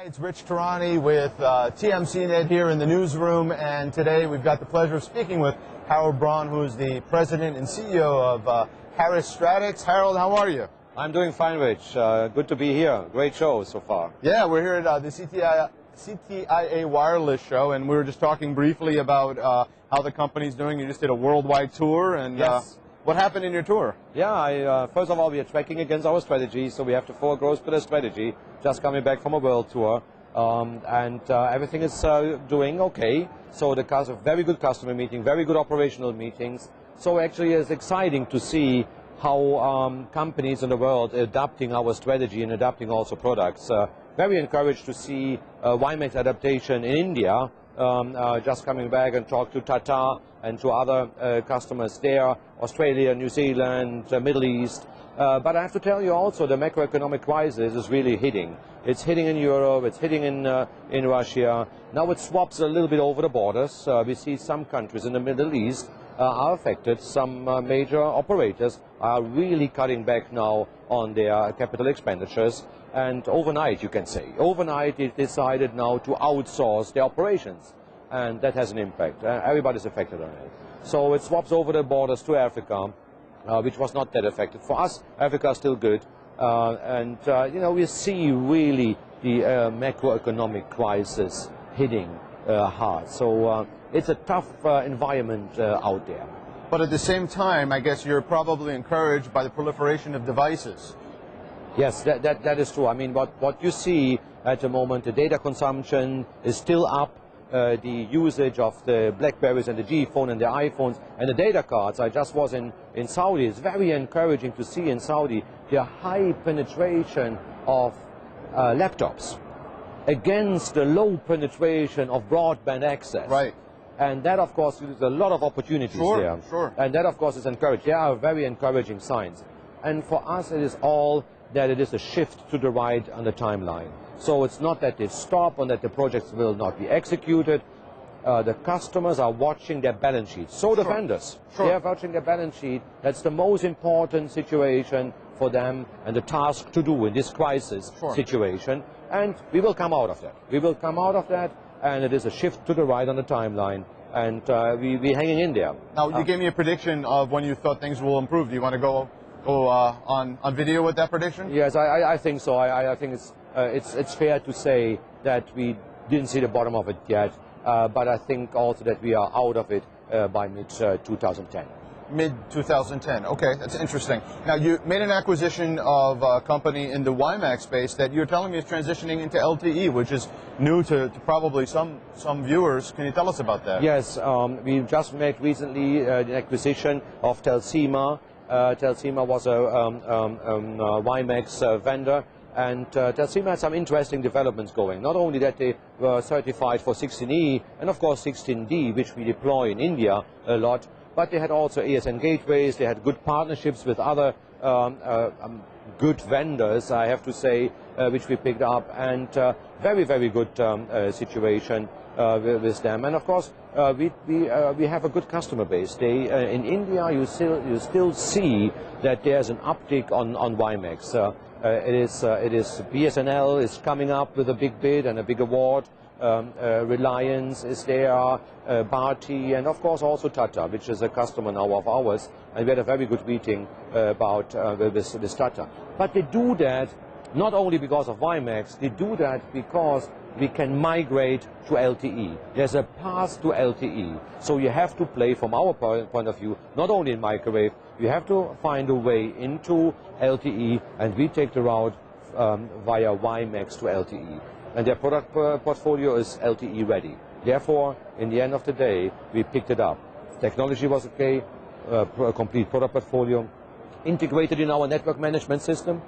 It's Rich Tehrani with TMCnet here in the newsroom, and today we've got the pleasure of speaking with Harold Braun, who is the president and CEO of Harris Stratex. Harold, how are you? I'm doing fine, Rich. Good to be here. Great show so far. Yeah, we're here at the CTIA Wireless Show, and we were just talking briefly about how the company's doing. You just did a worldwide tour, and yes. What happened in your tour? Yeah, first of all, we are tracking against our strategy, so we have the 4 growth pillar strategy, just coming back from a world tour, and everything is doing okay. So the very good customer meeting, very good operational meetings. So actually it's exciting to see how companies in the world are adapting our strategy and adapting also products. Very encouraged to see WiMAX adaptation in India, just coming back and talk to Tata and to other customers there, Australia, New Zealand, Middle East. But I have to tell you also the macroeconomic crisis is really hitting. It's hitting in Europe, it's hitting in Russia. Now it swaps a little bit over the borders. We see some countries in the Middle East are affected. Some major operators are really cutting back now on their capital expenditures. And overnight, you can say, overnight it decided now to outsource their operations. And that has an impact. Everybody's affected on it. So it swaps over the borders to Africa, which was not that affected. For us, Africa is still good. We see really the macroeconomic crisis hitting hard. So it's a tough environment out there. But at the same time, I guess you're probably encouraged by the proliferation of devices. Yes, that is true. I mean, what you see at the moment, the data consumption is still up. The usage of the Blackberries and the G phone and the iPhones and the data cards. I just was in Saudi. It's very encouraging to see in Saudi the high penetration of laptops against the low penetration of broadband access. Right. And that, of course, there's a lot of opportunities there. Sure. And that, of course, is encouraged. There are very encouraging signs. And for us, it is all that it is a shift to the right on the timeline. So it's not that they stop and that the projects will not be executed. The customers are watching their balance sheet. So the vendors, they are watching their balance sheet. That's the most important situation for them and the task to do in this crisis situation. And we will come out of that. We will come out of that, and it is a shift to the right on the timeline. And we're hanging in there. Now, you gave me a prediction of when you thought things will improve. Do you want to go on video with that prediction? Yes, I think so. I think it's fair to say that we didn't see the bottom of it yet, but I think also that we are out of it by mid-2010. Mid-2010. Okay, that's interesting. Now, you made an acquisition of a company in the WiMAX space that you're telling me is transitioning into LTE, which is new to probably some viewers. Can you tell us about that? Yes, we just made recently the acquisition of Telsima. Telsima was a WiMAX vendor, and Telsima had some interesting developments going. Not only that they were certified for 16E and of course 16D, which we deploy in India a lot, but they had also ASN gateways, they had good partnerships with other good vendors, I have to say, which we picked up, and very, very good situation with them. And of course, we have a good customer base. In India, you still see that there's an uptick on WiMAX. It is BSNL is coming up with a big bid and a big award. Reliance is there, Bharti, and of course also Tata, which is a customer now of ours. And we had a very good meeting about this Tata. But they do that not only because of WiMAX, they do that because we can migrate to LTE. There's a path to LTE. So you have to play, from our point of view, not only in microwave, you have to find a way into LTE, and we take the route via WiMAX to LTE. And their product portfolio is LTE ready. Therefore, in the end of the day, we picked it up. Technology was okay, a complete product portfolio, integrated in our network management system,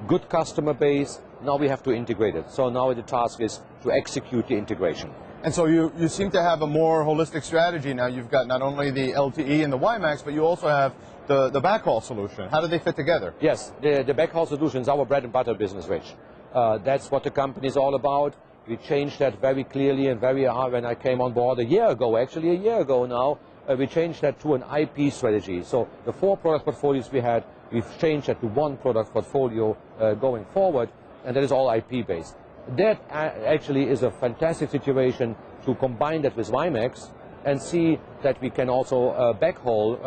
good customer base. Now we have to integrate it. So now the task is to execute the integration. And so you seem to have a more holistic strategy now. You've got not only the LTE and the WiMAX, but you also have the backhaul solution. How do they fit together? Yes, the backhaul solution is our bread and butter business, Rich. That's what the company is all about. We changed that very clearly and very hard when I came on board a year ago now. We changed that to an IP strategy. So the 4 product portfolios we had, we've changed that to 1 product portfolio going forward, and that is all IP based. that actually is a fantastic situation to combine that with WiMAX and see that we can also backhaul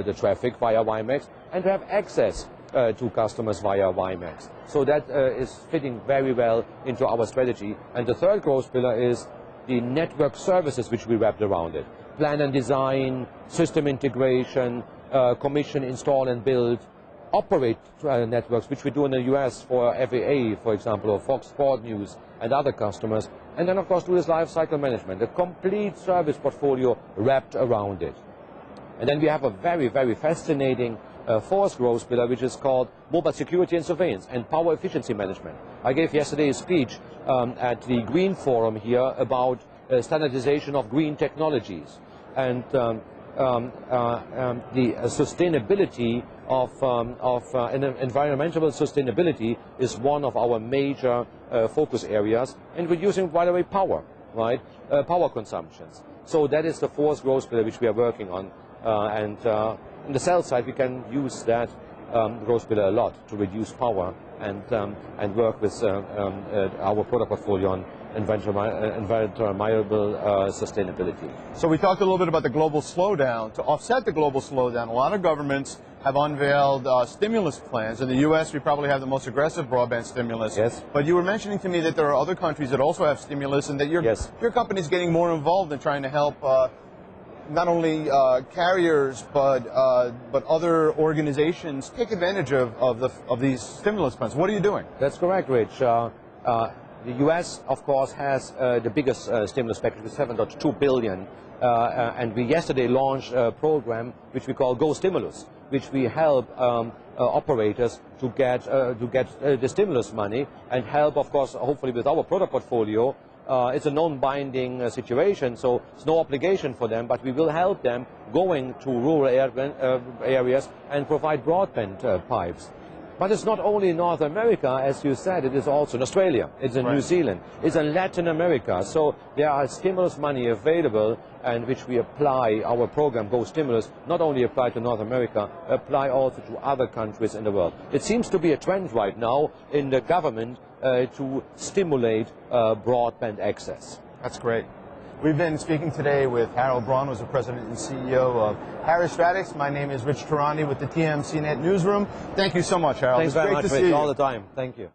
the traffic via WiMAX and have access to customers via WiMAX. So that is fitting very well into our strategy. And the third growth pillar is the network services which we wrapped around it. Plan and design, system integration, commission, install and build, operate networks, which we do in the US for FAA, for example, or Fox Sport News and other customers. And then, of course, do this life cycle management, a complete service portfolio wrapped around it. And then we have a very, very fascinating fourth growth pillar, which is called mobile security and surveillance and power efficiency management. I gave yesterday a speech at the Green Forum here about standardization of green technologies. And the sustainability of environmental sustainability is one of our major focus areas, and reducing, by the way, power, right? Power consumptions. So that is the fourth growth pillar which we are working on, and on the sales side we can use that growth pillar a lot to reduce power and work with our product portfolio on environmental sustainability. So we talked a little bit about the global slowdown. To offset the global slowdown, a lot of governments have unveiled stimulus plans. In the U.S., we probably have the most aggressive broadband stimulus. Yes. But you were mentioning to me that there are other countries that also have stimulus, and that your company is getting more involved in trying to help not only carriers but other organizations take advantage of these stimulus plans. What are you doing? That's correct, Rich. The U.S., of course, has the biggest stimulus package with $7.2 billion, and we yesterday launched a program which we call Go Stimulus, which we help operators to get the stimulus money and help, of course, hopefully with our product portfolio. It's a non-binding situation, so it's no obligation for them, but we will help them going to rural areas and provide broadband pipes. But it's not only in North America, as you said, it is also in Australia, it's in New Zealand, it's in Latin America. So there are stimulus money available, and which we apply, our program Go Stimulus, not only apply to North America, apply also to other countries in the world. It seems to be a trend right now in the government to stimulate broadband access. That's great. We've been speaking today with Harold Braun, who's the president and CEO of Harris Stratex. My name is Rich Tehrani with the TMC Net Newsroom. Thank you so much, Harold. Thanks very much, Rich, all the time. Thank you.